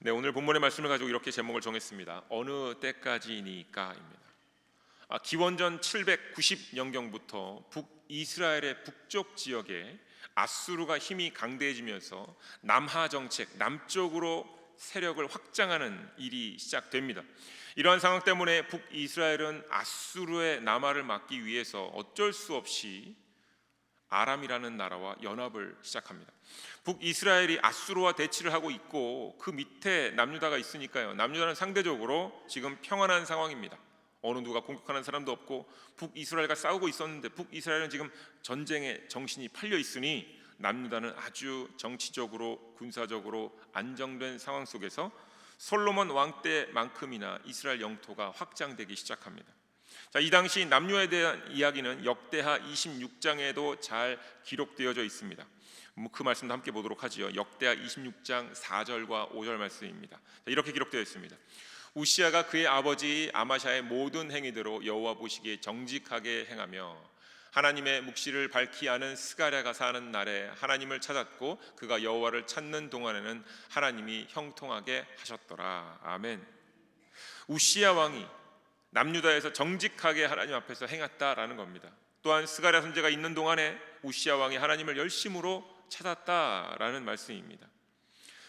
네, 오늘 본문의 말씀을 가지고 이렇게 제목을 정했습니다. 어느 때까지니까입니다. 기원전 790년경부터 북이스라엘의 북쪽 지역에 아수르가 힘이 강대해지면서 남하 정책, 남쪽으로 세력을 확장하는 일이 시작됩니다. 이러한 상황 때문에 북이스라엘은 아수르의 남하를 막기 위해서 어쩔 수 없이 아람이라는 나라와 연합을 시작합니다. 북이스라엘이 아수르와 대치를 하고 있고 그 밑에 남유다가 있으니까요. 남유다는 상대적으로 지금 평안한 상황입니다. 어느 누가 공격하는 사람도 없고 북이스라엘과 싸우고 있었는데 북이스라엘은 지금 전쟁에 정신이 팔려 있으니 남유다는 아주 정치적으로 군사적으로 안정된 상황 속에서 솔로몬 왕 때만큼이나 이스라엘 영토가 확장되기 시작합니다. 자, 이 당시 남유다에 대한 이야기는 역대하 26장에도 잘 기록되어져 있습니다. 그 말씀도 함께 보도록 하지요. 역대하 26장 4절과 5절 말씀입니다. 자, 이렇게 기록되어 있습니다. 우시아가 그의 아버지 아마샤의 모든 행위대로 여호와 보시기에 정직하게 행하며 하나님의 묵시를 밝히 아는 스가랴가 사는 날에 하나님을 찾았고 그가 여호와를 찾는 동안에는 하나님이 형통하게 하셨더라. 아멘. 우시아 왕이 남유다에서 정직하게 하나님 앞에서 행했다라는 겁니다. 또한 스가랴 선지자가 있는 동안에 우시아 왕이 하나님을 열심으로 찾았다라는 말씀입니다.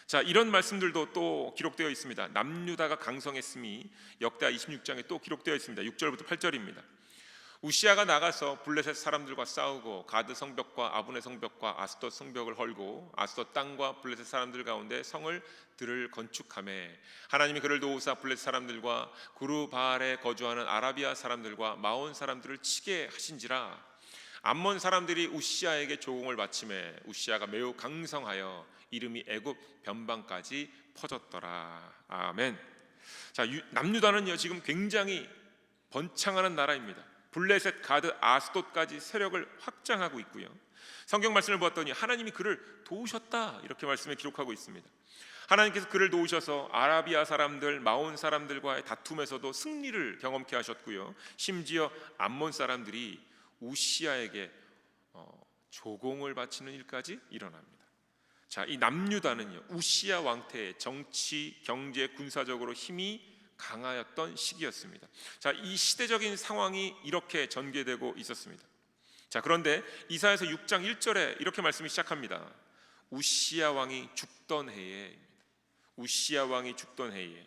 자, 이런 말씀들도 또 기록되어 있습니다. 남유다가 강성했음이 역대하 26장에 또 기록되어 있습니다. 6절부터 8절입니다. 우시아가 나가서 블레셋 사람들과 싸우고 가드 성벽과 아브네 성벽과 아스돗 성벽을 헐고 아스돗 땅과 블레셋 사람들 가운데 성을 들을 건축하매 하나님이 그를 도우사 블레셋 사람들과 구르바알에 거주하는 아라비아 사람들과 마온 사람들을 치게 하신지라. 암몬 사람들이 우시아에게 조공을 바치매 우시아가 매우 강성하여 이름이 애굽 변방까지 퍼졌더라. 아멘. 자, 남유다는요 지금 굉장히 번창하는 나라입니다. 블레셋, 가드, 아스돗까지 세력을 확장하고 있고요. 성경 말씀을 보았더니 하나님이 그를 도우셨다 이렇게 말씀에 기록하고 있습니다. 하나님께서 그를 도우셔서 아라비아 사람들, 마온 사람들과의 다툼에서도 승리를 경험케 하셨고요. 심지어 암몬 사람들이 우시아에게 조공을 바치는 일까지 일어납니다. 자, 이 남유다는요 우시아 왕태의 정치, 경제, 군사적으로 힘이 강하였던 시기였습니다. 자, 이 시대적인 상황이 이렇게 전개되고 있었습니다. 자, 그런데 이사야서 6장 1절에 이렇게 말씀이 시작합니다. 우시아 왕이 죽던 해에, 우시아 왕이 죽던 해에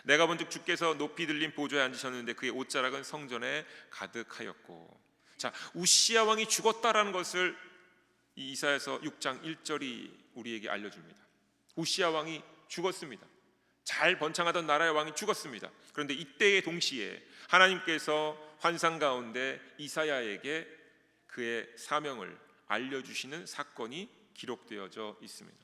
내가 본즉 주께서 높이 들린 보좌에 앉으셨는데 그의 옷자락은 성전에 가득하였고. 자, 우시아 왕이 죽었다라는 것을 이 이사야서 6장 1절이 우리에게 알려줍니다. 우시아 왕이 죽었습니다. 잘 번창하던 나라의 왕이 죽었습니다. 그런데 이때의 동시에 하나님께서 환상 가운데 이사야에게 그의 사명을 알려주시는 사건이 기록되어져 있습니다.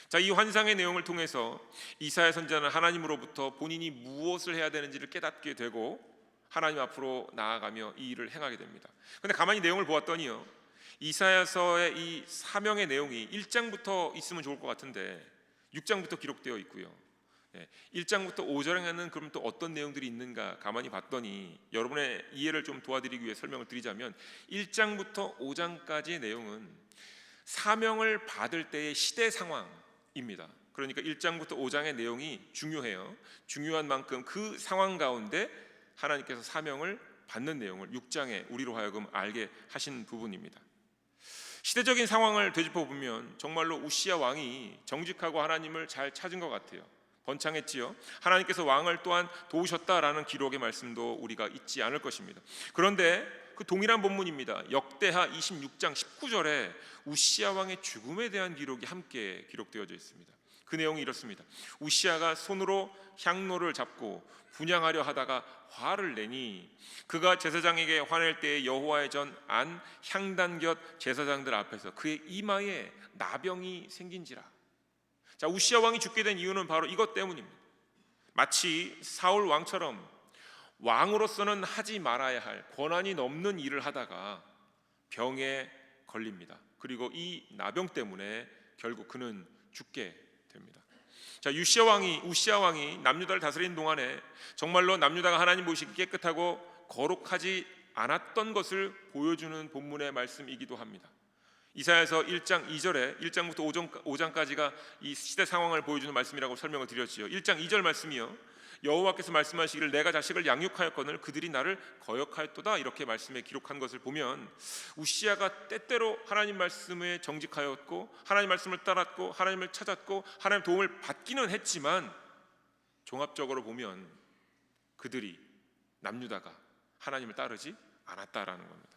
자, 이 환상의 내용을 통해서 이사야 선지자는 하나님으로부터 본인이 무엇을 해야 되는지를 깨닫게 되고 하나님 앞으로 나아가며 이 일을 행하게 됩니다. 그런데 가만히 내용을 보았더니요 이사야서의 이 사명의 내용이 1장부터 있으면 좋을 것 같은데 6장부터 기록되어 있고요. 1장부터 5장에는 그럼 또 어떤 내용들이 있는가 가만히 봤더니 여러분의 이해를 좀 도와드리기 위해 설명을 드리자면 1장부터 5장까지의 내용은 사명을 받을 때의 시대 상황입니다. 그러니까 1장부터 5장의 내용이 중요해요. 중요한 만큼 그 상황 가운데 하나님께서 사명을 받는 내용을 6장에 우리로 하여금 알게 하신 부분입니다. 시대적인 상황을 되짚어 보면 정말로 우시아 왕이 정직하고 하나님을 잘 찾은 것 같아요. 번창했지요. 하나님께서 왕을 또한 도우셨다라는 기록의 말씀도 우리가 잊지 않을 것입니다. 그런데 그 동일한 본문입니다. 역대하 26장 19절에 우시아 왕의 죽음에 대한 기록이 함께 기록되어져 있습니다. 그 내용이 이렇습니다. 우시아가 손으로 향로를 잡고 분향하려 하다가 화를 내니 그가 제사장에게 화낼 때에 여호와의 전 안 향단 곁 제사장들 앞에서 그의 이마에 나병이 생긴지라. 자, 우시아 왕이 죽게 된 이유는 바로 이것 때문입니다. 마치 사울 왕처럼 왕으로서는 하지 말아야 할 권한이 넘는 일을 하다가 병에 걸립니다. 그리고 이 나병 때문에 결국 그는 죽게 됩니다. 자, 우시아 왕이 남유다를 다스리는 동안에 정말로 남유다가 하나님 보시기 깨끗하고 거룩하지 않았던 것을 보여주는 본문의 말씀이기도 합니다. 이사야서 1장 2절에 1장부터 5장까지가 이 시대 상황을 보여주는 말씀이라고 설명을 드렸지요. 1장 2절 말씀이요, 여호와께서 말씀하시기를 내가 자식을 양육하였거늘 그들이 나를 거역하였도다, 이렇게 말씀에 기록한 것을 보면 우시야가 때때로 하나님 말씀에 정직하였고 하나님 말씀을 따랐고 하나님을 찾았고 하나님 도움을 받기는 했지만 종합적으로 보면 그들이 남유다가 하나님을 따르지 않았다라는 겁니다.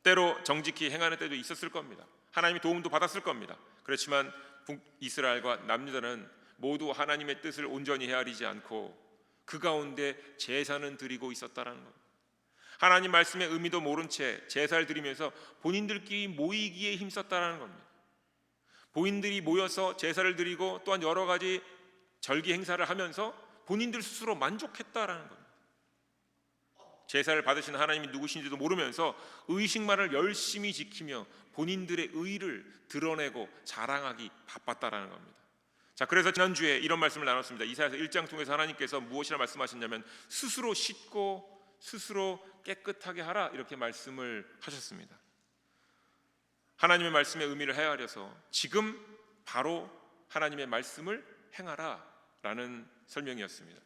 때로 정직히 행하는 때도 있었을 겁니다. 하나님의 도움도 받았을 겁니다. 그렇지만 북이스라엘과 남유다는 모두 하나님의 뜻을 온전히 헤아리지 않고 그 가운데 제사는 드리고 있었다라는 겁니다. 하나님 말씀의 의미도 모른 채 제사를 드리면서 본인들끼리 모이기에 힘썼다라는 겁니다. 본인들이 모여서 제사를 드리고 또한 여러 가지 절기 행사를 하면서 본인들 스스로 만족했다라는 겁니다. 제사를 받으신 하나님이 누구신지도 모르면서 의식만을 열심히 지키며 본인들의 의를 드러내고 자랑하기 바빴다라는 겁니다. 자, 그래서 지난주에 이런 말씀을 나눴습니다. 이사야서 1장 통해서 하나님께서 무엇이라 말씀하셨냐면 스스로 씻고 스스로 깨끗하게 하라, 이렇게 말씀을 하셨습니다. 하나님의 말씀의 의미를 헤아려서 지금 바로 하나님의 말씀을 행하라 라는 설명이었습니다.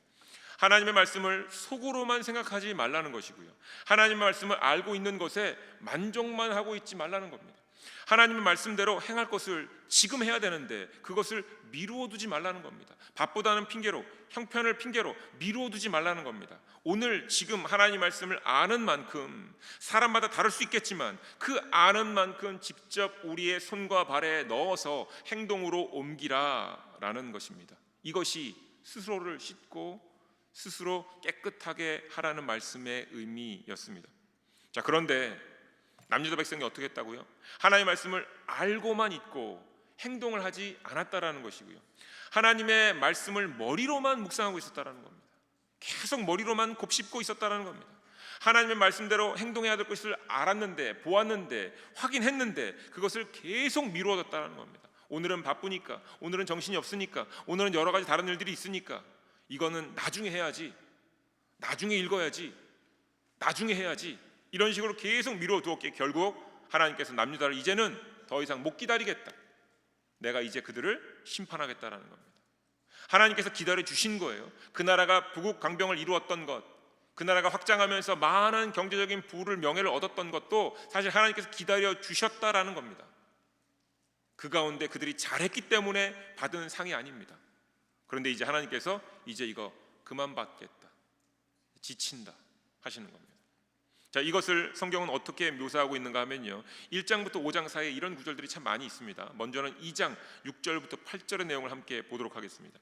하나님의 말씀을 속으로만 생각하지 말라는 것이고요, 하나님의 말씀을 알고 있는 것에 만족만 하고 있지 말라는 겁니다. 하나님의 말씀대로 행할 것을 지금 해야 되는데 그것을 미루어 두지 말라는 겁니다. 바쁘다는 핑계로, 형편을 핑계로 미루어 두지 말라는 겁니다. 오늘 지금 하나님 말씀을 아는 만큼, 사람마다 다를 수 있겠지만 그 아는 만큼 직접 우리의 손과 발에 넣어서 행동으로 옮기라라는 것입니다. 이것이 스스로를 씻고 스스로 깨끗하게 하라는 말씀의 의미였습니다. 자, 그런데 남유다 백성이 어떻게 했다고요? 하나님의 말씀을 알고만 있고 행동을 하지 않았다라는 것이고요, 하나님의 말씀을 머리로만 묵상하고 있었다라는 겁니다. 계속 머리로만 곱씹고 있었다라는 겁니다. 하나님의 말씀대로 행동해야 될 것을 알았는데, 보았는데, 확인했는데 그것을 계속 미루어뒀다는 겁니다. 오늘은 바쁘니까, 오늘은 정신이 없으니까, 오늘은 여러 가지 다른 일들이 있으니까 이거는 나중에 해야지, 나중에 읽어야지, 나중에 해야지, 이런 식으로 계속 미뤄두었기에 결국 하나님께서 남유다를 이제는 더 이상 못 기다리겠다, 내가 이제 그들을 심판하겠다라는 겁니다. 하나님께서 기다려 주신 거예요. 그 나라가 부국 강병을 이루었던 것, 그 나라가 확장하면서 많은 경제적인 부를, 명예를 얻었던 것도 사실 하나님께서 기다려 주셨다라는 겁니다. 그 가운데 그들이 잘했기 때문에 받은 상이 아닙니다. 그런데 이제 하나님께서 이제 이거 그만 받겠다, 지친다 하시는 겁니다. 자, 이것을 성경은 어떻게 묘사하고 있는가 하면요, 1장부터 5장 사이에 이런 구절들이 참 많이 있습니다. 먼저는 2장 6절부터 8절의 내용을 함께 보도록 하겠습니다.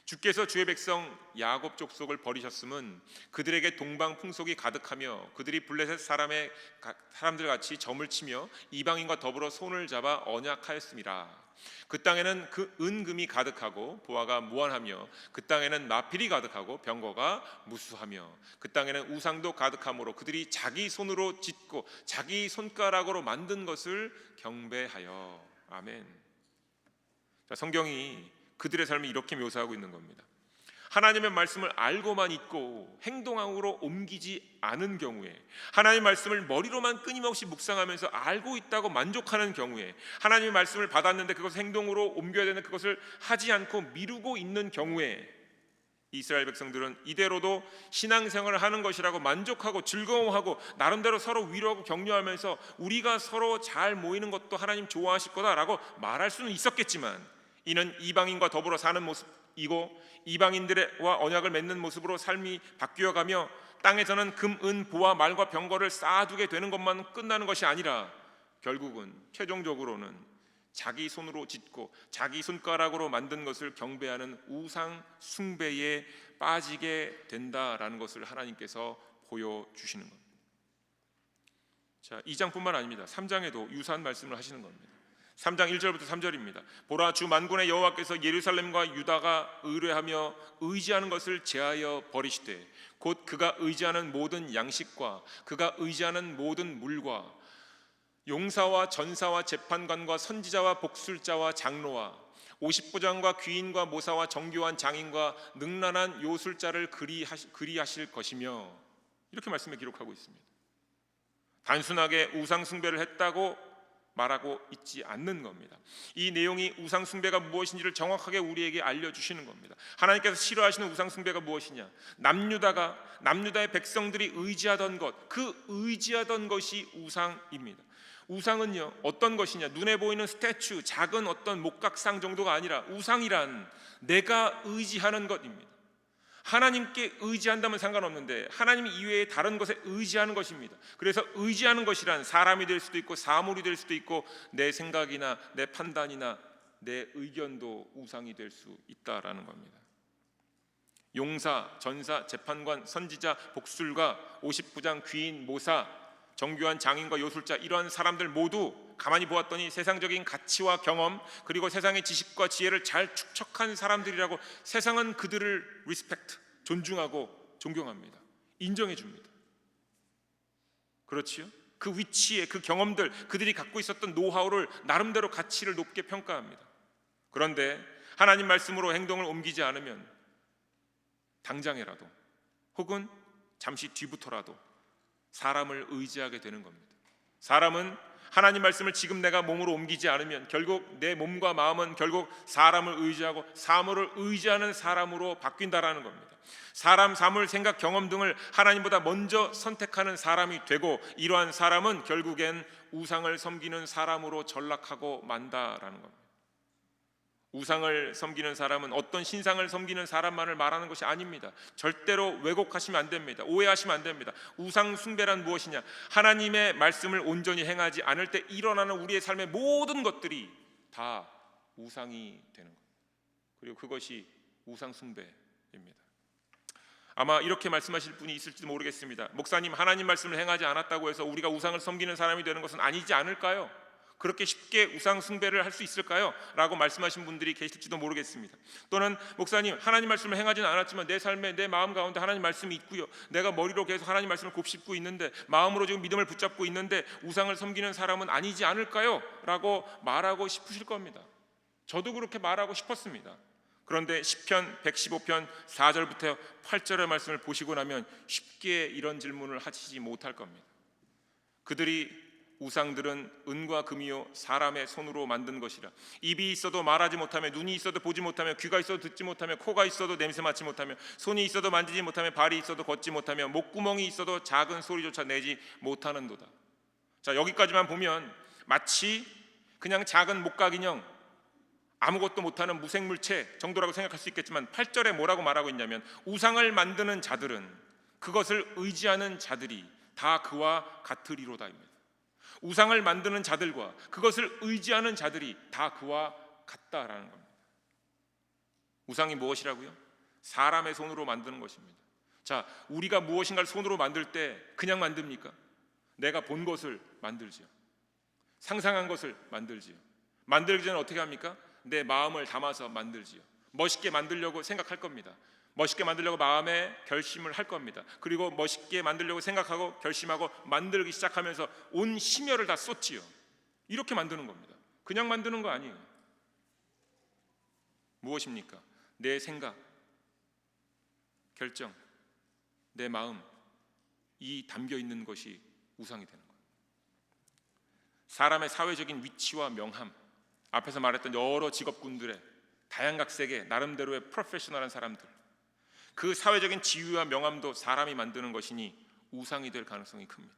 주께서 주의 백성 야곱 족속을 버리셨음은 그들에게 동방 풍속이 가득하며 그들이 블레셋 사람들 같이 점을 치며 이방인과 더불어 손을 잡아 언약하였음이라. 그 땅에는 그 은금이 가득하고 보화가 무한하며 그 땅에는 마필이 가득하고 병거가 무수하며 그 땅에는 우상도 가득하므로 그들이 자기 손으로 짓고 자기 손가락으로 만든 것을 경배하여. 아멘. 자, 성경이 그들의 삶을 이렇게 묘사하고 있는 겁니다. 하나님의 말씀을 알고만 있고 행동으로 옮기지 않은 경우에, 하나님의 말씀을 머리로만 끊임없이 묵상하면서 알고 있다고 만족하는 경우에, 하나님의 말씀을 받았는데 그것을 행동으로 옮겨야 되는 그것을 하지 않고 미루고 있는 경우에 이스라엘 백성들은 이대로도 신앙생활을 하는 것이라고 만족하고 즐거워하고 나름대로 서로 위로하고 격려하면서 우리가 서로 잘 모이는 것도 하나님 좋아하실 거다라고 말할 수는 있었겠지만, 이는 이방인과 더불어 사는 모습이고 이방인들과 언약을 맺는 모습으로 삶이 바뀌어가며 땅에서는 금, 은, 보화, 말과 병거를 쌓아두게 되는 것만 끝나는 것이 아니라 결국은 최종적으로는 자기 손으로 짓고 자기 손가락으로 만든 것을 경배하는 우상 숭배에 빠지게 된다라는 것을 하나님께서 보여주시는 겁니다. 자, 2장뿐만 아닙니다. 3장에도 유사한 말씀을 하시는 겁니다. 3장 1절부터 3절입니다. 보라, 주 만군의 여호와께서 예루살렘과 유다가 의뢰하며 의지하는 것을 제하여 버리시되 곧 그가 의지하는 모든 양식과 그가 의지하는 모든 물과 용사와 전사와 재판관과 선지자와 복술자와 장로와 50부장과 귀인과 모사와 정교한 장인과 능란한 요술자를 그리하실 것이며, 이렇게 말씀에 기록하고 있습니다. 단순하게 우상 숭배를 했다고 말하고 있지 않는 겁니다. 이 내용이 우상 숭배가 무엇인지를 정확하게 우리에게 알려주시는 겁니다. 하나님께서 싫어하시는 우상 숭배가 무엇이냐? 남유다의 백성들이 의지하던 것, 그 의지하던 것이 우상입니다. 우상은요, 어떤 것이냐? 눈에 보이는 스태츄, 작은 어떤 목각상 정도가 아니라 우상이란 내가 의지하는 것입니다. 하나님께 의지한다면 상관없는데 하나님 이외에 다른 것에 의지하는 것입니다. 그래서 의지하는 것이란 사람이 될 수도 있고 사물이 될 수도 있고 내 생각이나 내 판단이나 내 의견도 우상이 될 수 있다라는 겁니다. 용사, 전사, 재판관, 선지자, 복술가, 59장 귀인, 모사, 정교한 장인과 요술자, 이러한 사람들 모두 가만히 보았더니 세상적인 가치와 경험 그리고 세상의 지식과 지혜를 잘 축적한 사람들이라고 세상은 그들을 리스펙트, 존중하고 존경합니다. 인정해 줍니다. 그렇지요? 그 위치에 그 경험들, 그들이 갖고 있었던 노하우를 나름대로 가치를 높게 평가합니다. 그런데 하나님 말씀으로 행동을 옮기지 않으면 당장이라도 혹은 잠시 뒤부터라도 사람을 의지하게 되는 겁니다. 사람은 하나님 말씀을 지금 내가 몸으로 옮기지 않으면 결국 내 몸과 마음은 결국 사람을 의지하고 사물을 의지하는 사람으로 바뀐다라는 겁니다. 사람, 사물, 생각, 경험 등을 하나님보다 먼저 선택하는 사람이 되고 이러한 사람은 결국엔 우상을 섬기는 사람으로 전락하고 만다라는 겁니다. 우상을 섬기는 사람은 어떤 신상을 섬기는 사람만을 말하는 것이 아닙니다. 절대로 왜곡하시면 안 됩니다. 오해하시면 안 됩니다. 우상 숭배란 무엇이냐? 하나님의 말씀을 온전히 행하지 않을 때 일어나는 우리의 삶의 모든 것들이 다 우상이 되는 겁니다. 그리고 그것이 우상 숭배입니다. 아마 이렇게 말씀하실 분이 있을지도 모르겠습니다. 목사님, 하나님 말씀을 행하지 않았다고 해서 우리가 우상을 섬기는 사람이 되는 것은 아니지 않을까요? 그렇게 쉽게 우상 숭배를 할 수 있을까요? 라고 말씀하신 분들이 계실지도 모르겠습니다. 또는 목사님, 하나님 말씀을 행하지는 않았지만 내 삶에 내 마음 가운데 하나님 말씀이 있고요, 내가 머리로 계속 하나님 말씀을 곱씹고 있는데 마음으로 지금 믿음을 붙잡고 있는데 우상을 섬기는 사람은 아니지 않을까요? 라고 말하고 싶으실 겁니다. 저도 그렇게 말하고 싶었습니다. 그런데 시편 115편 4절부터 8절의 말씀을 보시고 나면 쉽게 이런 질문을 하시지 못할 겁니다. 우상들은 은과 금이요 사람의 손으로 만든 것이라. 입이 있어도 말하지 못하며, 눈이 있어도 보지 못하며, 귀가 있어도 듣지 못하며, 코가 있어도 냄새 맡지 못하며, 손이 있어도 만지지 못하며, 발이 있어도 걷지 못하며, 목구멍이 있어도 작은 소리조차 내지 못하는도다. 자, 여기까지만 보면 마치 그냥 작은 목각인형, 아무것도 못하는 무생물체 정도라고 생각할 수 있겠지만 8절에 뭐라고 말하고 있냐면 우상을 만드는 자들은, 그것을 의지하는 자들이 다 그와 같으리로다입니다. 우상을 만드는 자들과 그것을 의지하는 자들이 다 그와 같다라는 겁니다. 우상이 무엇이라고요? 사람의 손으로 만드는 것입니다. 자, 우리가 무엇인가를 손으로 만들 때 그냥 만듭니까? 내가 본 것을 만들지요. 상상한 것을 만들지요. 만들기 전에 어떻게 합니까? 내 마음을 담아서 만들지요. 멋있게 만들려고 생각할 겁니다. 멋있게 만들려고 마음에 결심을 할 겁니다. 그리고 멋있게 만들려고 생각하고 결심하고 만들기 시작하면서 온 심혈을 다 쏟지요. 이렇게 만드는 겁니다. 그냥 만드는 거 아니에요. 무엇입니까? 내 생각, 결정, 내 마음, 이 담겨 있는 것이 우상이 되는 거예요. 사람의 사회적인 위치와 명함, 앞에서 말했던 여러 직업군들의 다양각색의 나름대로의 프로페셔널한 사람들, 그 사회적인 지위와 명함도 사람이 만드는 것이니 우상이 될 가능성이 큽니다.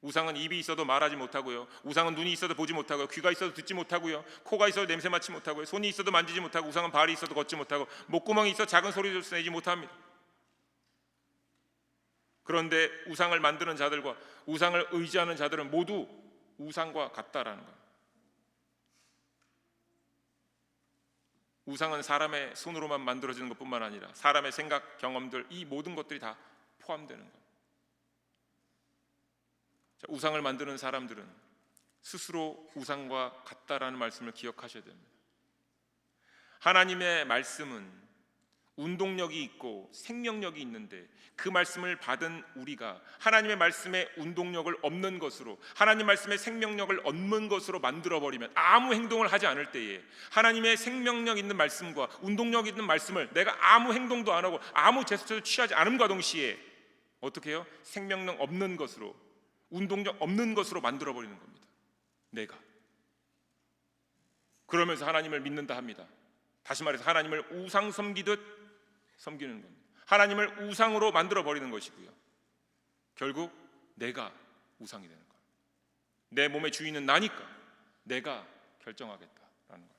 우상은 입이 있어도 말하지 못하고요, 우상은 눈이 있어도 보지 못하고요, 귀가 있어도 듣지 못하고요, 코가 있어도 냄새 맡지 못하고요, 손이 있어도 만지지 못하고, 우상은 발이 있어도 걷지 못하고, 목구멍이 있어 작은 소리를 내지 못합니다. 그런데 우상을 만드는 자들과 우상을 의지하는 자들은 모두 우상과 같다라는 거예요. 우상은 사람의 손으로만 만들어지는 것뿐만 아니라 사람의 생각, 경험들, 이 모든 것들이 다 포함되는 거예요. 자, 우상을 만드는 사람들은 스스로 우상과 같다라는 말씀을 기억하셔야 됩니다. 하나님의 말씀은 운동력이 있고 생명력이 있는데 그 말씀을 받은 우리가 하나님의 말씀에 운동력을 없는 것으로, 하나님 말씀에 생명력을 얻는 것으로 만들어버리면, 아무 행동을 하지 않을 때에 하나님의 생명력 있는 말씀과 운동력 있는 말씀을 내가 아무 행동도 안 하고 아무 제스처도 취하지 않음과 동시에 어떻게 해요? 생명력 없는 것으로, 운동력 없는 것으로 만들어버리는 겁니다. 내가. 그러면서 하나님을 믿는다 합니다. 다시 말해서 하나님을 우상 섬기듯 섬기는 겁니다. 하나님을 우상으로 만들어 버리는 것이고요. 결국 내가 우상이 되는 거예요. 내 몸의 주인은 나니까 내가 결정하겠다라는 거예요.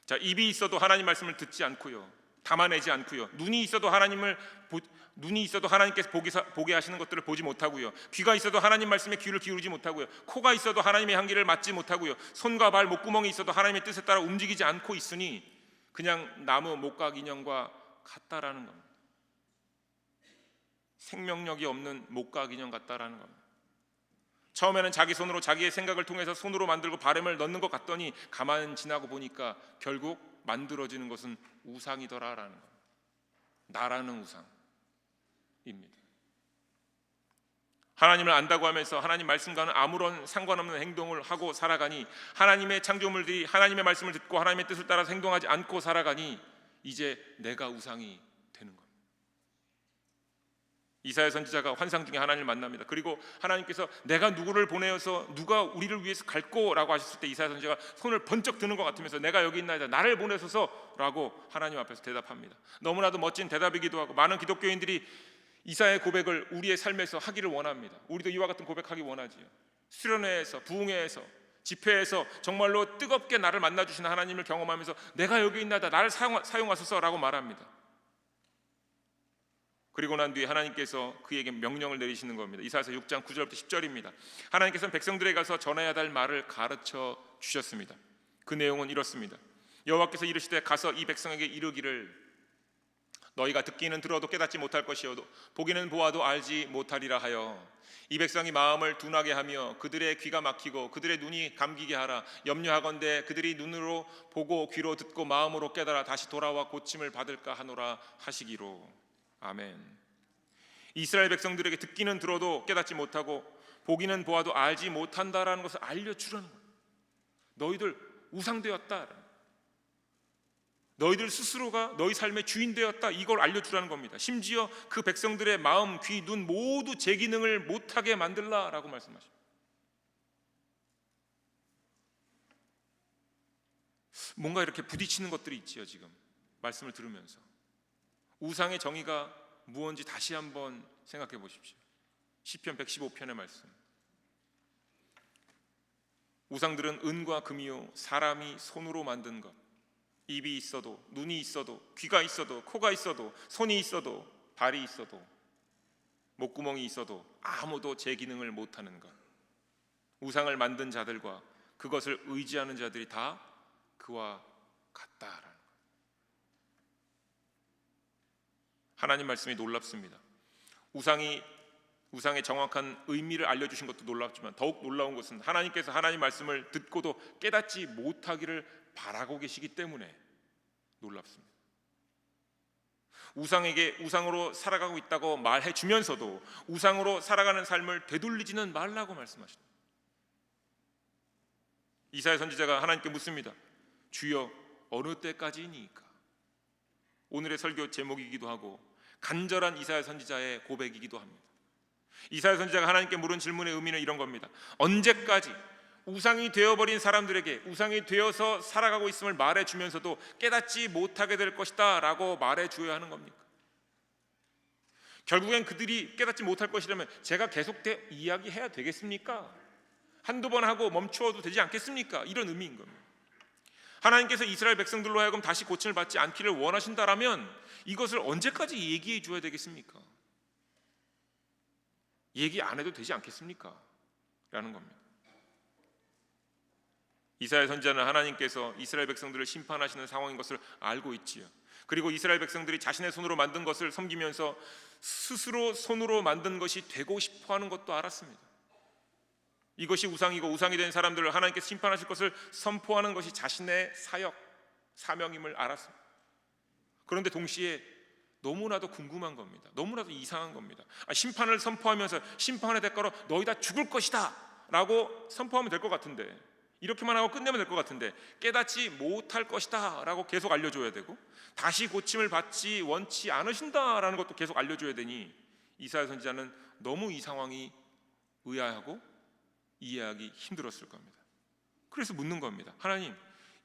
자, 입이 있어도 하나님 말씀을 듣지 않고요, 담아내지 않고요, 눈이 있어도 하나님께서 보게 하시는 것들을 보지 못하고요, 귀가 있어도 하나님 말씀에 귀를 기울이지 못하고요, 코가 있어도 하나님의 향기를 맡지 못하고요, 손과 발, 목구멍이 있어도 하나님의 뜻에 따라 움직이지 않고 있으니 그냥 나무 목각 인형과 같다라는 겁니다. 생명력이 없는 목각 인형 같다라는 겁니다. 처음에는 자기 손으로 자기의 생각을 통해서 손으로 만들고 바램을 넣는 것 같더니 가만 지나고 보니까 결국 만들어지는 것은 우상이더라라는 겁니다. 나라는 우상입니다. 하나님을 안다고 하면서 하나님 말씀과는 아무런 상관없는 행동을 하고 살아가니, 하나님의 창조물들이 하나님의 말씀을 듣고 하나님의 뜻을 따라서 행동하지 않고 살아가니 이제 내가 우상이 되는 겁니다. 이사야 선지자가 환상 중에 하나님을 만납니다. 그리고 하나님께서 내가 누구를 보내어서 누가 우리를 위해서 갈꼬라고 하셨을 때 이사야 선지자가 손을 번쩍 드는 것 같으면서 내가 여기 있나이다, 나를 보내소서라고 하나님 앞에서 대답합니다. 너무나도 멋진 대답이기도 하고 많은 기독교인들이 이사야의 고백을 우리의 삶에서 하기를 원합니다. 우리도 이와 같은 고백하기 원하지요. 수련회에서, 부흥회에서, 집회에서 정말로 뜨겁게 나를 만나주시는 하나님을 경험하면서 내가 여기 있나이다, 나를 사용하소서라고 말합니다. 그리고 난 뒤에 하나님께서 그에게 명령을 내리시는 겁니다. 이사야서 6장 9절부터 10절입니다. 하나님께서는 백성들에게 가서 전해야 할 말을 가르쳐 주셨습니다. 그 내용은 이렇습니다. 여호와께서 이르시되 가서 이 백성에게 이르기를 너희가 듣기는 들어도 깨닫지 못할 것이어도 보기는 보아도 알지 못하리라 하여 이 백성이 마음을 둔하게 하며 그들의 귀가 막히고 그들의 눈이 감기게 하라. 염려하건대 그들이 눈으로 보고 귀로 듣고 마음으로 깨달아 다시 돌아와 고침을 받을까 하노라 하시기로. 아멘. 이스라엘 백성들에게 듣기는 들어도 깨닫지 못하고 보기는 보아도 알지 못한다라는 것을 알려주라는 거예요. 너희들 우상되었다, 너희들 스스로가 너희 삶의 주인 되었다, 이걸 알려주라는 겁니다. 심지어 그 백성들의 마음, 귀, 눈 모두 제 기능을 못하게 만들라라고 말씀하십니다. 뭔가 이렇게 부딪히는 것들이 있지요. 지금 말씀을 들으면서 우상의 정의가 무엇인지 다시 한번 생각해 보십시오. 시편 115편의 말씀. 우상들은 은과 금이요 사람이 손으로 만든 것. 입이 있어도 눈이 있어도 귀가 있어도 코가 있어도 손이 있어도 발이 있어도 목구멍이 있어도 아무도 제 기능을 못하는 것. 우상을 만든 자들과 그것을 의지하는 자들이 다 그와 같다라는 것. 하나님 말씀이 놀랍습니다. 우상의 정확한 의미를 알려주신 것도 놀랍지만 더욱 놀라운 것은 하나님께서 하나님 말씀을 듣고도 깨닫지 못하기를 바라고 계시기 때문에 놀랍습니다. 우상에게 우상으로 살아가고 있다고 말해 주면서도 우상으로 살아가는 삶을 되돌리지는 말라고 말씀하십니다. 이사야 선지자가 하나님께 묻습니다. 주여 어느 때까지이니까? 오늘의 설교 제목이기도 하고 간절한 이사야 선지자의 고백이기도 합니다. 이사야 선지자가 하나님께 물은 질문의 의미는 이런 겁니다. 언제까지 우상이 되어버린 사람들에게 우상이 되어서 살아가고 있음을 말해주면서도 깨닫지 못하게 될 것이다 라고 말해줘야 하는 겁니까? 결국엔 그들이 깨닫지 못할 것이라면 제가 계속 이야기해야 되겠습니까? 한두 번 하고 멈추어도 되지 않겠습니까? 이런 의미인 겁니다. 하나님께서 이스라엘 백성들로 하여금 다시 고침을 받지 않기를 원하신다라면 이것을 언제까지 얘기해 줘야 되겠습니까? 얘기 안 해도 되지 않겠습니까? 라는 겁니다. 이사야 선지자는 하나님께서 이스라엘 백성들을 심판하시는 상황인 것을 알고 있지요. 그리고 이스라엘 백성들이 자신의 손으로 만든 것을 섬기면서 스스로 손으로 만든 것이 되고 싶어하는 것도 알았습니다. 이것이 우상이고 우상이 된 사람들을 하나님께서 심판하실 것을 선포하는 것이 자신의 사명임을 알았습니다. 그런데 동시에 너무나도 궁금한 겁니다. 너무나도 이상한 겁니다. 심판을 선포하면서 심판의 대가로 너희 다 죽을 것이다 라고 선포하면 될 것 같은데, 이렇게만 하고 끝내면 될 것 같은데 깨닫지 못할 것이다 라고 계속 알려줘야 되고 다시 고침을 받지 원치 않으신다라는 것도 계속 알려줘야 되니 이사야 선지자는 너무 이 상황이 의아하고 이해하기 힘들었을 겁니다. 그래서 묻는 겁니다. 하나님,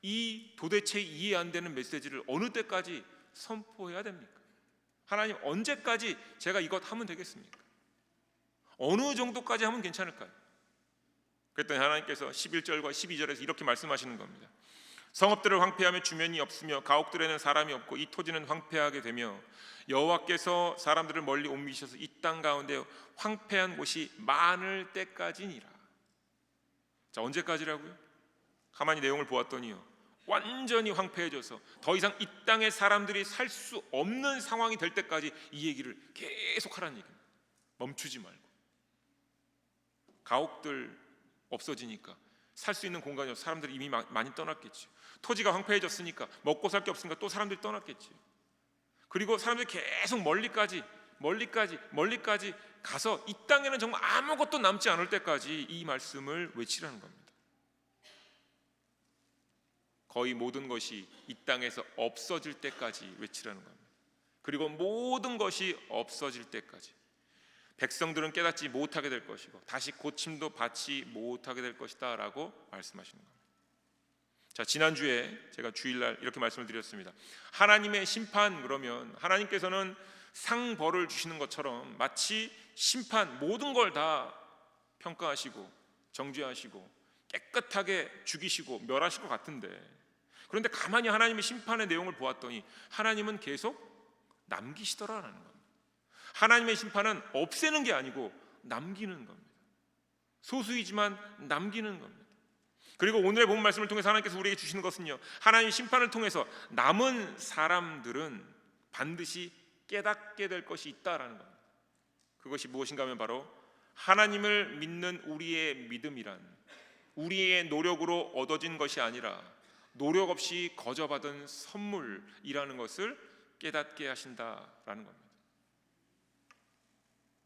이 도대체 이해 안 되는 메시지를 어느 때까지 선포해야 됩니까? 하나님, 언제까지 제가 이것 하면 되겠습니까? 어느 정도까지 하면 괜찮을까요? 그랬더니 하나님께서 11절과 12절에서 이렇게 말씀하시는 겁니다. 성읍들을 황폐하며 주면이 없으며 가옥들에는 사람이 없고 이 토지는 황폐하게 되며 여호와께서 사람들을 멀리 옮기셔서 이 땅 가운데 황폐한 곳이 많을 때까지니라. 자, 언제까지라고요? 가만히 내용을 보았더니요, 완전히 황폐해져서 더 이상 이 땅에 사람들이 살 수 없는 상황이 될 때까지 이 얘기를 계속 하라는 얘기입니다. 멈추지 말고. 가옥들 없어지니까 살 수 있는 공간이 없어 사람들이 이미 많이 떠났겠지. 토지가 황폐해졌으니까 먹고 살 게 없으니까 또 사람들이 떠났겠지. 그리고 사람들이 계속 멀리까지 가서 이 땅에는 정말 아무것도 남지 않을 때까지 이 말씀을 외치라는 겁니다. 거의 모든 것이 이 땅에서 없어질 때까지 외치라는 겁니다. 그리고 모든 것이 없어질 때까지 백성들은 깨닫지 못하게 될 것이고 다시 고침도 받지 못하게 될 것이다 라고 말씀하시는 겁니다. 자, 지난주에 제가 주일날 이렇게 말씀을 드렸습니다. 하나님의 심판, 그러면 하나님께서는 상벌을 주시는 것처럼 마치 심판, 모든 걸 다 평가하시고 정죄하시고 깨끗하게 죽이시고 멸하실 것 같은데, 그런데 가만히 하나님의 심판의 내용을 보았더니 하나님은 계속 남기시더라라는 겁니다. 하나님의 심판은 없애는 게 아니고 남기는 겁니다. 소수이지만 남기는 겁니다. 그리고 오늘의 본 말씀을 통해서 하나님께서 우리에게 주시는 것은요, 하나님의 심판을 통해서 남은 사람들은 반드시 깨닫게 될 것이 있다라는 겁니다. 그것이 무엇인가 하면 바로 하나님을 믿는 우리의 믿음이란 우리의 노력으로 얻어진 것이 아니라 노력 없이 거저받은 선물이라는 것을 깨닫게 하신다라는 겁니다.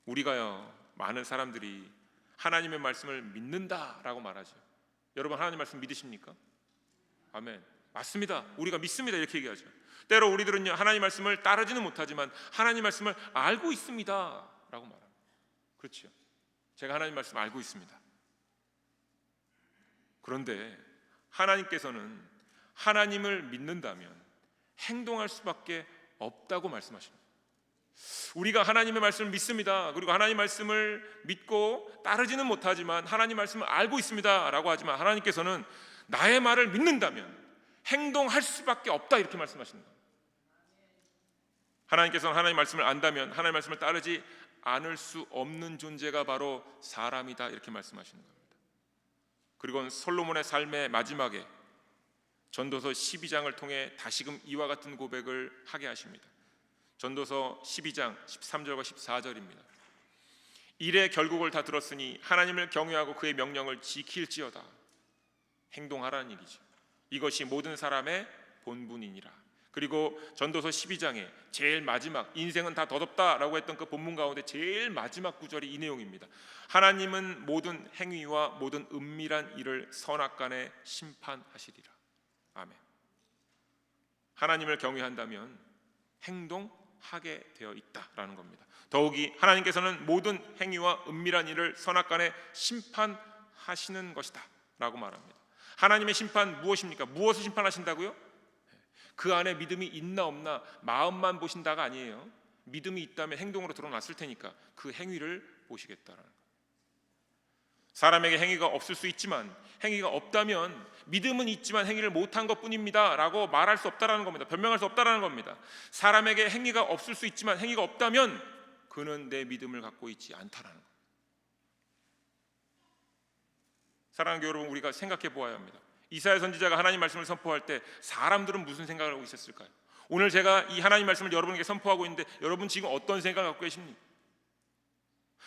우리가요, 많은 사람들이 하나님의 말씀을 믿는다라고 말하죠. 여러분, 하나님 말씀 믿으십니까? 아멘. 맞습니다. 우리가 믿습니다. 이렇게 얘기하죠. 때로 우리들은요, 하나님 말씀을 따르지는 못하지만 하나님 말씀을 알고 있습니다 라고 말합니다. 그렇죠. 제가 하나님 말씀 알고 있습니다. 그런데 하나님께서는 하나님을 믿는다면 행동할 수밖에 없다고 말씀하십니다. 우리가 하나님의 말씀을 믿습니다. 그리고 하나님 말씀을 믿고 따르지는 못하지만 하나님 말씀을 알고 있습니다 라고 하지만 하나님께서는 나의 말을 믿는다면 행동할 수밖에 없다 이렇게 말씀하시는 거예요. 하나님께서는 하나님 말씀을 안다면 하나님 말씀을 따르지 않을 수 없는 존재가 바로 사람이다 이렇게 말씀하시는 겁니다. 그리고 솔로몬의 삶의 마지막에 전도서 12장을 통해 다시금 이와 같은 고백을 하게 하십니다. 전도서 12장 13절과 14절입니다. 일의 결국을 다 들었으니 하나님을 경외하고 그의 명령을 지킬지어다. 행동하라는 일이죠. 이것이 모든 사람의 본분이니라. 그리고 전도서 12장에 제일 마지막, 인생은 다 덧없다라고 했던 그 본문 가운데 제일 마지막 구절이 이 내용입니다. 하나님은 모든 행위와 모든 은밀한 일을 선악간에 심판하시리라. 아멘. 하나님을 경외한다면 행동하게 되어 있다라는 겁니다. 더욱이 하나님께서는 모든 행위와 은밀한 일을 선악간에 심판하시는 것이다 라고 말합니다. 하나님의 심판 무엇입니까? 무엇을 심판하신다고요? 그 안에 믿음이 있나 없나 마음만 보신다가 아니에요. 믿음이 있다면 행동으로 드러났을 테니까 그 행위를 보시겠다라는 거예요. 사람에게 행위가 없을 수 있지만 행위가 없다면 믿음은 있지만 행위를 못한 것뿐입니다 라고 말할 수 없다라는 겁니다. 변명할 수 없다라는 겁니다. 사람에게 행위가 없을 수 있지만 행위가 없다면 그는 내 믿음을 갖고 있지 않다라는 거예요. 사랑하는 교회 여러분, 우리가 생각해 보아야 합니다. 이사야 선지자가 하나님 말씀을 선포할 때 사람들은 무슨 생각을 하고 있었을까요? 오늘 제가 이 하나님 말씀을 여러분에게 선포하고 있는데 여러분 지금 어떤 생각을 갖고 계십니까?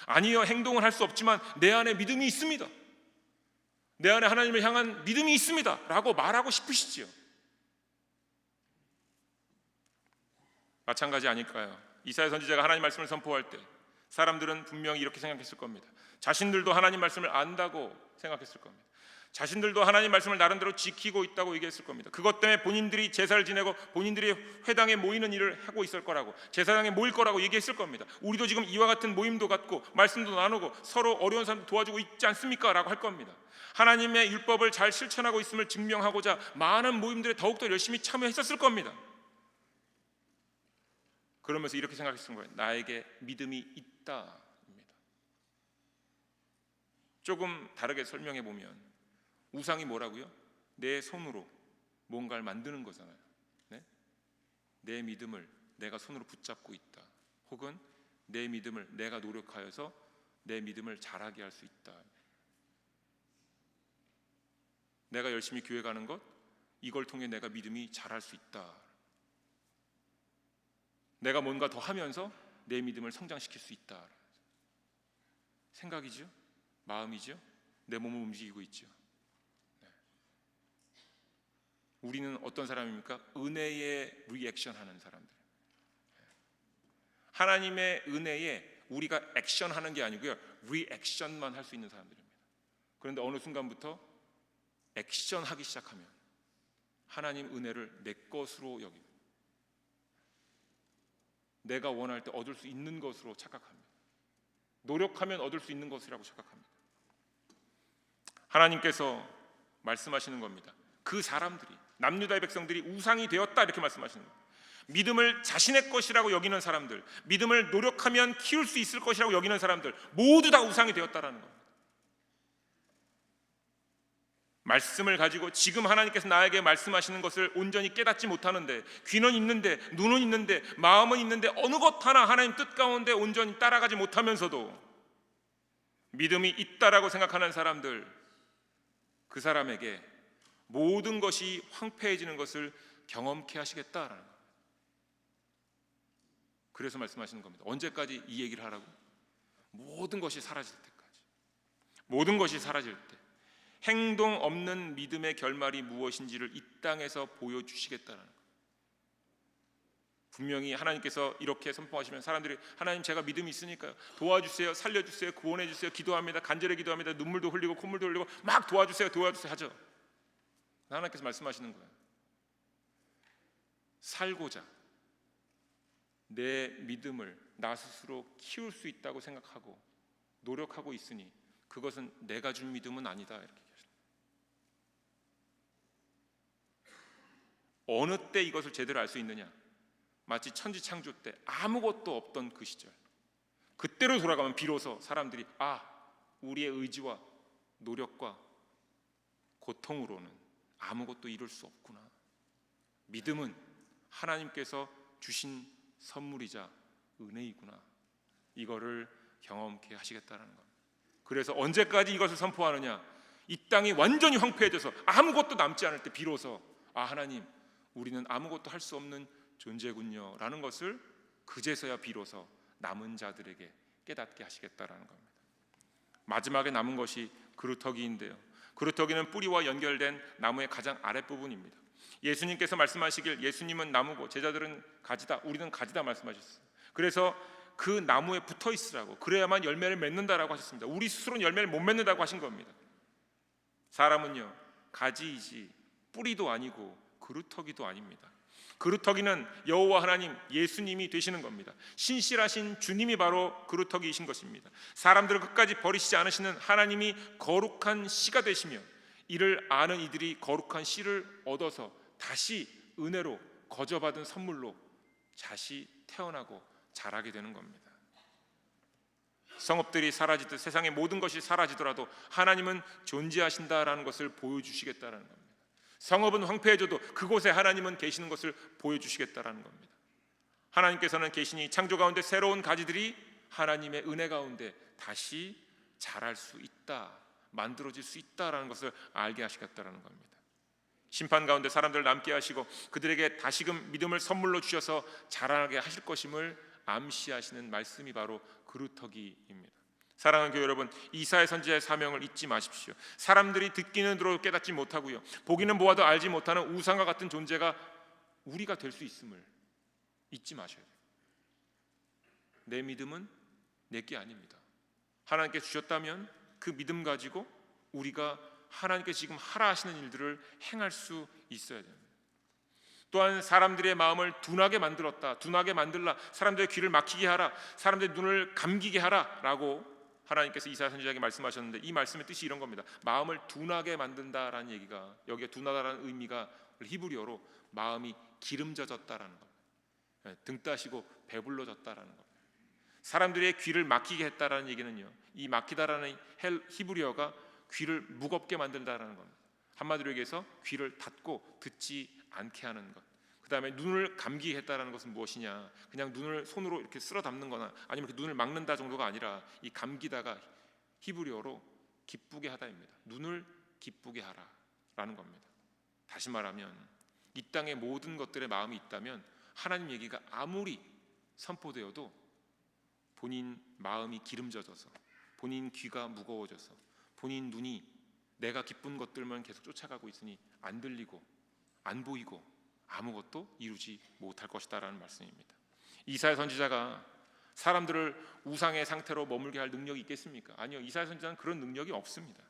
아니요, 행동을 할 수 없지만 내 안에 믿음이 있습니다. 내 안에 하나님을 향한 믿음이 있습니다 라고 말하고 싶으시지요. 마찬가지 아닐까요? 이사야 선지자가 하나님 말씀을 선포할 때 사람들은 분명히 이렇게 생각했을 겁니다. 자신들도 하나님 말씀을 안다고 생각했을 겁니다. 자신들도 하나님 말씀을 나름대로 지키고 있다고 얘기했을 겁니다. 그것 때문에 본인들이 제사를 지내고 본인들이 회당에 모이는 일을 하고 있을 거라고, 제사장에 모일 거라고 얘기했을 겁니다. 우리도 지금 이와 같은 모임도 갖고 말씀도 나누고 서로 어려운 사람 도와주고 있지 않습니까? 라고 할 겁니다. 하나님의 율법을 잘 실천하고 있음을 증명하고자 많은 모임들에 더욱더 열심히 참여했었을 겁니다. 그러면서 이렇게 생각했을 거예요. 나에게 믿음이 있다. 조금 다르게 설명해 보면 우상이 뭐라고요? 내 손으로 뭔가를 만드는 거잖아요. 네? 내 믿음을 내가 손으로 붙잡고 있다. 혹은 내 믿음을 내가 노력하여서 내 믿음을 자라게 할 수 있다. 내가 열심히 교회 가는 것, 이걸 통해 내가 믿음이 자랄 수 있다. 내가 뭔가 더 하면서 내 믿음을 성장시킬 수 있다. 생각이죠? 마음이죠? 내 몸을 움직이고 있죠. 우리는 어떤 사람입니까? 은혜에 리액션하는 사람들. 하나님의 은혜에 우리가 액션하는 게 아니고요, 리액션만 할 수 있는 사람들입니다. 그런데 어느 순간부터 액션하기 시작하면 하나님 은혜를 내 것으로 여기고 내가 원할 때 얻을 수 있는 것으로 착각합니다. 노력하면 얻을 수 있는 것이라고 착각합니다. 하나님께서 말씀하시는 겁니다. 그 사람들이, 남유다의 백성들이 우상이 되었다, 이렇게 말씀하시는 겁니다. 믿음을 자신의 것이라고 여기는 사람들, 믿음을 노력하면 키울 수 있을 것이라고 여기는 사람들, 모두 다 우상이 되었다라는 겁니다. 말씀을 가지고 지금 하나님께서 나에게 말씀하시는 것을 온전히 깨닫지 못하는데, 귀는 있는데, 눈은 있는데, 마음은 있는데, 어느 것 하나 하나님 뜻 가운데 온전히 따라가지 못하면서도 믿음이 있다라고 생각하는 사람들, 그 사람에게 모든 것이 황폐해지는 것을 경험케 하시겠다라는 거예요. 그래서 말씀하시는 겁니다. 언제까지 이 얘기를 하라고? 모든 것이 사라질 때까지. 모든 것이 사라질 때 행동 없는 믿음의 결말이 무엇인지를 이 땅에서 보여주시겠다는 거예요. 분명히 하나님께서 이렇게 선포하시면 사람들이 하나님 제가 믿음이 있으니까요, 도와주세요, 살려주세요, 구원해주세요, 기도합니다, 간절히 기도합니다, 눈물도 흘리고 콧물도 흘리고 막 도와주세요 하죠. 하나님께서 말씀하시는 거예요. 살고자 내 믿음을 나 스스로 키울 수 있다고 생각하고 노력하고 있으니 그것은 내가 준 믿음은 아니다, 이렇게 얘기하십니다. 어느 때 이것을 제대로 알 수 있느냐? 마치 천지창조 때 아무것도 없던 그 시절, 그때로 돌아가면 비로소 사람들이 우리의 의지와 노력과 고통으로는 아무것도 이룰 수 없구나. 믿음은 하나님께서 주신 선물이자 은혜이구나. 이거를 경험케 하시겠다는 겁니다. 그래서 언제까지 이것을 선포하느냐? 이 땅이 완전히 황폐해져서 아무것도 남지 않을 때 비로소 하나님, 우리는 아무것도 할 수 없는 존재군요 라는 것을 그제서야 비로소 남은 자들에게 깨닫게 하시겠다라는 겁니다. 마지막에 남은 것이 그루터기인데요, 그루터기는 뿌리와 연결된 나무의 가장 아랫부분입니다. 예수님께서 말씀하시길 예수님은 나무고 제자들은 가지다, 우리는 가지다 말씀하셨어요. 그래서 그 나무에 붙어 있으라고, 그래야만 열매를 맺는다라고 하셨습니다. 우리 스스로는 열매를 못 맺는다고 하신 겁니다. 사람은요, 가지이지 뿌리도 아니고 그루터기도 아닙니다. 그루터기는 여호와 하나님 예수님이 되시는 겁니다. 신실하신 주님이 바로 그루터기이신 것입니다. 사람들을 끝까지 버리시지 않으시는 하나님이 거룩한 씨가 되시며, 이를 아는 이들이 거룩한 씨를 얻어서 다시 은혜로 거저받은 선물로 다시 태어나고 자라게 되는 겁니다. 성읍들이 사라지듯 세상의 모든 것이 사라지더라도 하나님은 존재하신다라는 것을 보여주시겠다는 겁니다. 성읍은 황폐해져도 그곳에 하나님은 계시는 것을 보여주시겠다라는 겁니다. 하나님께서는 계시니 창조 가운데 새로운 가지들이 하나님의 은혜 가운데 다시 자랄 수 있다, 만들어질 수 있다라는 것을 알게 하시겠다라는 겁니다. 심판 가운데 사람들을 남게 하시고 그들에게 다시금 믿음을 선물로 주셔서 자라나게 하실 것임을 암시하시는 말씀이 바로 그루터기입니다. 사랑하는 교회 여러분, 이사야 선지자의 사명을 잊지 마십시오. 사람들이 듣기는 들어도 깨닫지 못하고요, 보기는 보아도 알지 못하는 우상과 같은 존재가 우리가 될 수 있음을 잊지 마셔야 돼요. 내 믿음은 내게 아닙니다. 하나님께 주셨다면 그 믿음 가지고 우리가 하나님께서 지금 하라 하시는 일들을 행할 수 있어야 됩니다. 또한 사람들의 마음을 둔하게 만들었다, 둔하게 만들라, 사람들의 귀를 막히게 하라, 사람들의 눈을 감기게 하라 라고 하나님께서 이사야 선지자에게 말씀하셨는데, 이 말씀의 뜻이 이런 겁니다. 마음을 둔하게 만든다라는 얘기가, 여기에 둔하다라는 의미가 히브리어로 마음이 기름져졌다라는 겁니다. 등 따시고 배불러졌다라는 겁니다. 사람들의 귀를 막히게 했다라는 얘기는요, 이 막히다라는 히브리어가 귀를 무겁게 만든다라는 겁니다. 한마디로 얘기해서 귀를 닫고 듣지 않게 하는 것. 그 다음에 눈을 감기게 했다라는 것은 무엇이냐, 그냥 눈을 손으로 이렇게 쓸어 담는 거나 아니면 이렇게 눈을 막는다 정도가 아니라, 이 감기다가 히브리어로 기쁘게 하다입니다. 눈을 기쁘게 하라라는 겁니다. 다시 말하면 이 땅의 모든 것들의 마음이 있다면 하나님 얘기가 아무리 선포되어도 본인 마음이 기름져져서, 본인 귀가 무거워져서, 본인 눈이 내가 기쁜 것들만 계속 쫓아가고 있으니 안 들리고 안 보이고 아무것도 이루지 못할 것이다라는 말씀입니다. 이사야 선지자가 사람들을 우상의 상태로 머물게 할 능력이 있겠습니까? 아니요, 이사야 선지자는 그런 능력이 없습니다.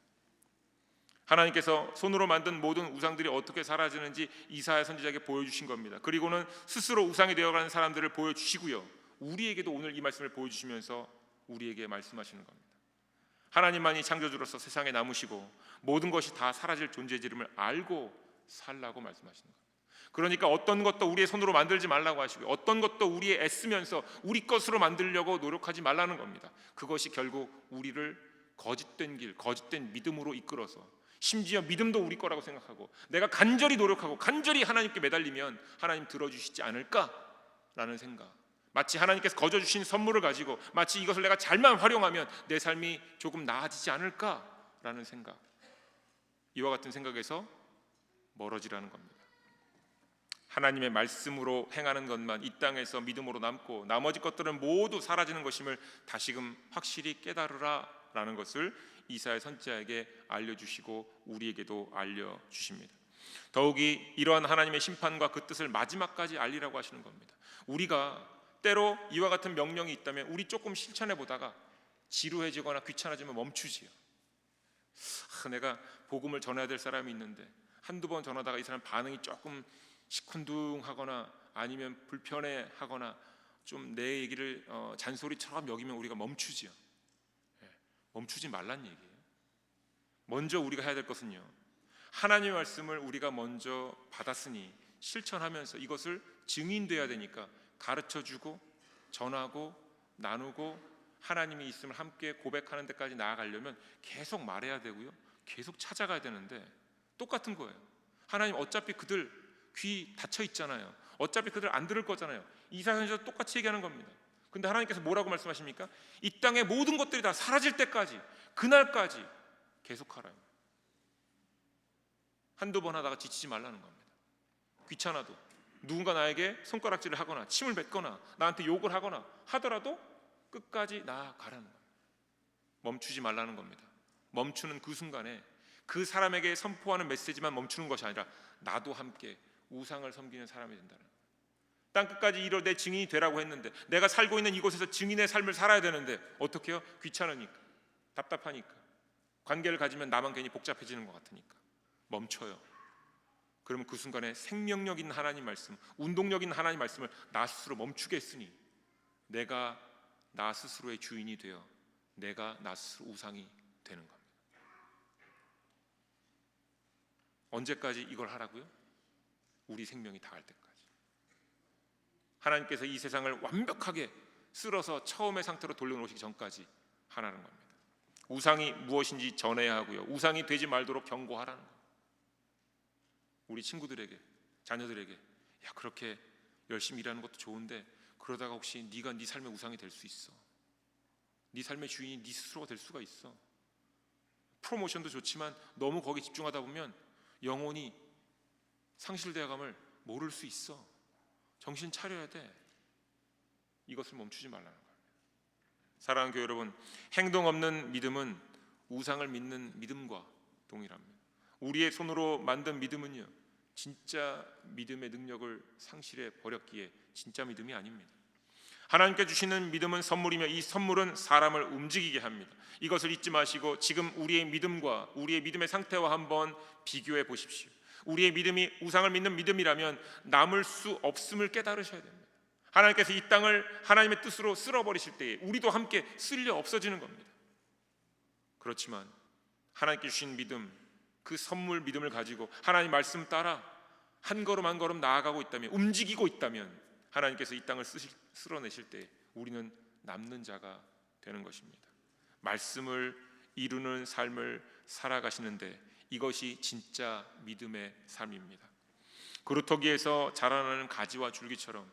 하나님께서 손으로 만든 모든 우상들이 어떻게 사라지는지 이사야 선지자에게 보여주신 겁니다. 그리고는 스스로 우상이 되어가는 사람들을 보여주시고요, 우리에게도 오늘 이 말씀을 보여주시면서 우리에게 말씀하시는 겁니다. 하나님만이 창조주로서 세상에 남으시고 모든 것이 다 사라질 존재임을 알고 살라고 말씀하시는 겁니다. 그러니까 어떤 것도 우리의 손으로 만들지 말라고 하시고요, 어떤 것도 우리의 애쓰면서 우리 것으로 만들려고 노력하지 말라는 겁니다. 그것이 결국 우리를 거짓된 길, 거짓된 믿음으로 이끌어서, 심지어 믿음도 우리 거라고 생각하고 내가 간절히 노력하고 간절히 하나님께 매달리면 하나님 들어주시지 않을까라는 생각, 마치 하나님께서 거저 주신 선물을 가지고 마치 이것을 내가 잘만 활용하면 내 삶이 조금 나아지지 않을까라는 생각, 이와 같은 생각에서 멀어지라는 겁니다. 하나님의 말씀으로 행하는 것만 이 땅에서 믿음으로 남고 나머지 것들은 모두 사라지는 것임을 다시금 확실히 깨달으라라는 것을 이사야 선지자에게 알려주시고 우리에게도 알려주십니다. 더욱이 이러한 하나님의 심판과 그 뜻을 마지막까지 알리라고 하시는 겁니다. 우리가 때로 이와 같은 명령이 있다면 우리 조금 실천해 보다가 지루해지거나 귀찮아지면 멈추지요. 내가 복음을 전해야 될 사람이 있는데 한두 번 전하다가 이 사람 반응이 조금 시큰둥하거나 아니면 불편해하거나 좀 내 얘기를 잔소리처럼 여기면 우리가 멈추지요. 멈추지 말란 얘기예요. 먼저 우리가 해야 될 것은요, 하나님의 말씀을 우리가 먼저 받았으니 실천하면서 이것을 증인돼야 되니까 가르쳐주고 전하고 나누고 하나님이 있음을 함께 고백하는 데까지 나아가려면 계속 말해야 되고요, 계속 찾아가야 되는데 똑같은 거예요. 하나님 어차피 그들 귀 닫혀 있잖아요. 어차피 그들 안 들을 거잖아요. 이사야 선지자 똑같이 얘기하는 겁니다. 근데 하나님께서 뭐라고 말씀하십니까? 이 땅의 모든 것들이 다 사라질 때까지, 그날까지 계속하라요. 한두 번 하다가 지치지 말라는 겁니다. 귀찮아도 누군가 나에게 손가락질을 하거나 침을 뱉거나 나한테 욕을 하거나 하더라도 끝까지 나아가라는 거예요. 멈추지 말라는 겁니다. 멈추는 그 순간에 그 사람에게 선포하는 메시지만 멈추는 것이 아니라 나도 함께 우상을 섬기는 사람이 된다는 거예요. 땅끝까지 이르러 내 증인이 되라고 했는데 내가 살고 있는 이곳에서 증인의 삶을 살아야 되는데 어떻게 해요? 귀찮으니까, 답답하니까, 관계를 가지면 나만 괜히 복잡해지는 것 같으니까 멈춰요. 그러면 그 순간에 생명력 있는 하나님 말씀, 운동력 있는 하나님 말씀을 나 스스로 멈추게 했으니 내가 나 스스로의 주인이 되어 내가 나 스스로 우상이 되는 겁니다. 언제까지 이걸 하라고요? 우리 생명이 다할 때까지. 하나님께서 이 세상을 완벽하게 쓸어서 처음의 상태로 돌려놓으시기 전까지 하라는 겁니다. 우상이 무엇인지 전해야 하고요, 우상이 되지 말도록 경고하라는 겁니다. 우리 친구들에게, 자녀들에게, 야, 그렇게 열심히 일하는 것도 좋은데 그러다가 혹시 네가 네 삶의 우상이 될 수 있어. 네 삶의 주인이 네 스스로가 될 수가 있어. 프로모션도 좋지만 너무 거기에 집중하다 보면 영혼이 상실되어감을 모를 수 있어. 정신 차려야 돼. 이것을 멈추지 말라는 거예요. 사랑하는 교회 여러분, 행동 없는 믿음은 우상을 믿는 믿음과 동일합니다. 우리의 손으로 만든 믿음은요, 진짜 믿음의 능력을 상실해 버렸기에 진짜 믿음이 아닙니다. 하나님께 주시는 믿음은 선물이며 이 선물은 사람을 움직이게 합니다. 이것을 잊지 마시고 지금 우리의 믿음과 우리의 믿음의 상태와 한번 비교해 보십시오. 우리의 믿음이 우상을 믿는 믿음이라면 남을 수 없음을 깨달으셔야 됩니다. 하나님께서 이 땅을 하나님의 뜻으로 쓸어버리실 때에 우리도 함께 쓸려 없어지는 겁니다. 그렇지만 하나님께 주신 믿음, 그 선물 믿음을 가지고 하나님 말씀 따라 한 걸음 한 걸음 나아가고 있다면, 움직이고 있다면 하나님께서 이 땅을 쓸어내실 때 우리는 남는 자가 되는 것입니다. 말씀을 이루는 삶을 살아가시는데 이것이 진짜 믿음의 삶입니다. 그루터기에서 자라나는 가지와 줄기처럼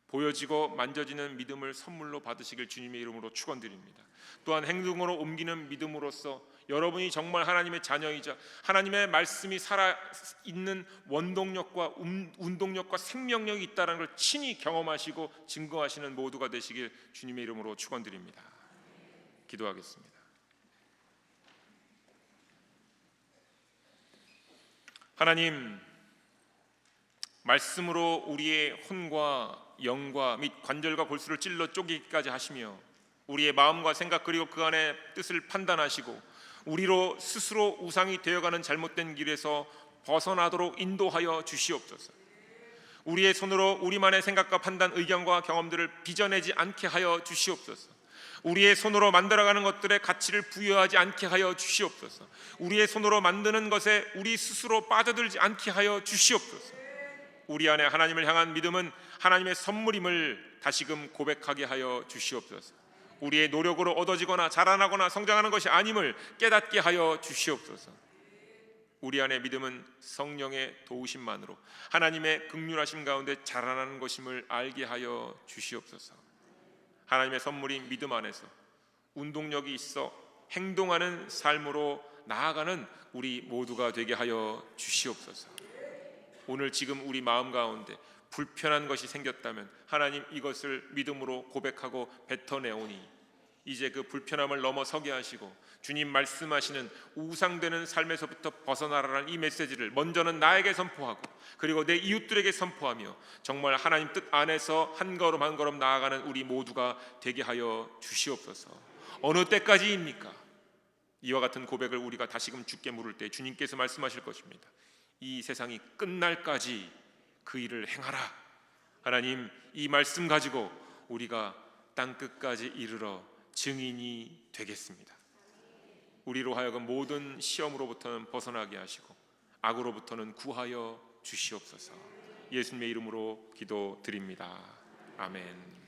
보여지고 만져지는 믿음을 선물로 받으시길 주님의 이름으로 축원드립니다. 또한 행동으로 옮기는 믿음으로써 여러분이 정말 하나님의 자녀이자 하나님의 말씀이 살아있는 원동력과 운동력과 생명력이 있다는 걸 친히 경험하시고 증거하시는 모두가 되시길 주님의 이름으로 축원드립니다. 기도하겠습니다. 하나님, 말씀으로 우리의 혼과 영과 및 관절과 골수를 찔러 쪼개기까지 하시며 우리의 마음과 생각 그리고 그 안에 뜻을 판단하시고 우리로 스스로 우상이 되어가는 잘못된 길에서 벗어나도록 인도하여 주시옵소서. 우리의 손으로 우리만의 생각과 판단, 의견과 경험들을 빚어내지 않게 하여 주시옵소서. 우리의 손으로 만들어가는 것들의 가치를 부여하지 않게 하여 주시옵소서. 우리의 손으로 만드는 것에 우리 스스로 빠져들지 않게 하여 주시옵소서. 우리 안에 하나님을 향한 믿음은 하나님의 선물임을 다시금 고백하게 하여 주시옵소서. 우리의 노력으로 얻어지거나 자라나거나 성장하는 것이 아님을 깨닫게 하여 주시옵소서. 우리 안에 믿음은 성령의 도우심만으로 하나님의 긍휼하심 가운데 자라나는 것임을 알게 하여 주시옵소서. 하나님의 선물인 믿음 안에서 운동력이 있어 행동하는 삶으로 나아가는 우리 모두가 되게 하여 주시옵소서. 오늘 지금 우리 마음 가운데 불편한 것이 생겼다면 하나님 이것을 믿음으로 고백하고 뱉어내오니 이제 그 불편함을 넘어서게 하시고 주님 말씀하시는 우상되는 삶에서부터 벗어나라는 이 메시지를 먼저는 나에게 선포하고 그리고 내 이웃들에게 선포하며 정말 하나님 뜻 안에서 한 걸음 한 걸음 나아가는 우리 모두가 되게 하여 주시옵소서. 어느 때까지입니까? 이와 같은 고백을 우리가 다시금 주께 물을 때 주님께서 말씀하실 것입니다. 이 세상이 끝날까지 그 일을 행하라. 하나님 이 말씀 가지고 우리가 땅끝까지 이르러 증인이 되겠습니다. 우리로 하여금 모든 시험으로부터는 벗어나게 하시고 악으로부터는 구하여 주시옵소서. 예수님의 이름으로 기도드립니다. 아멘.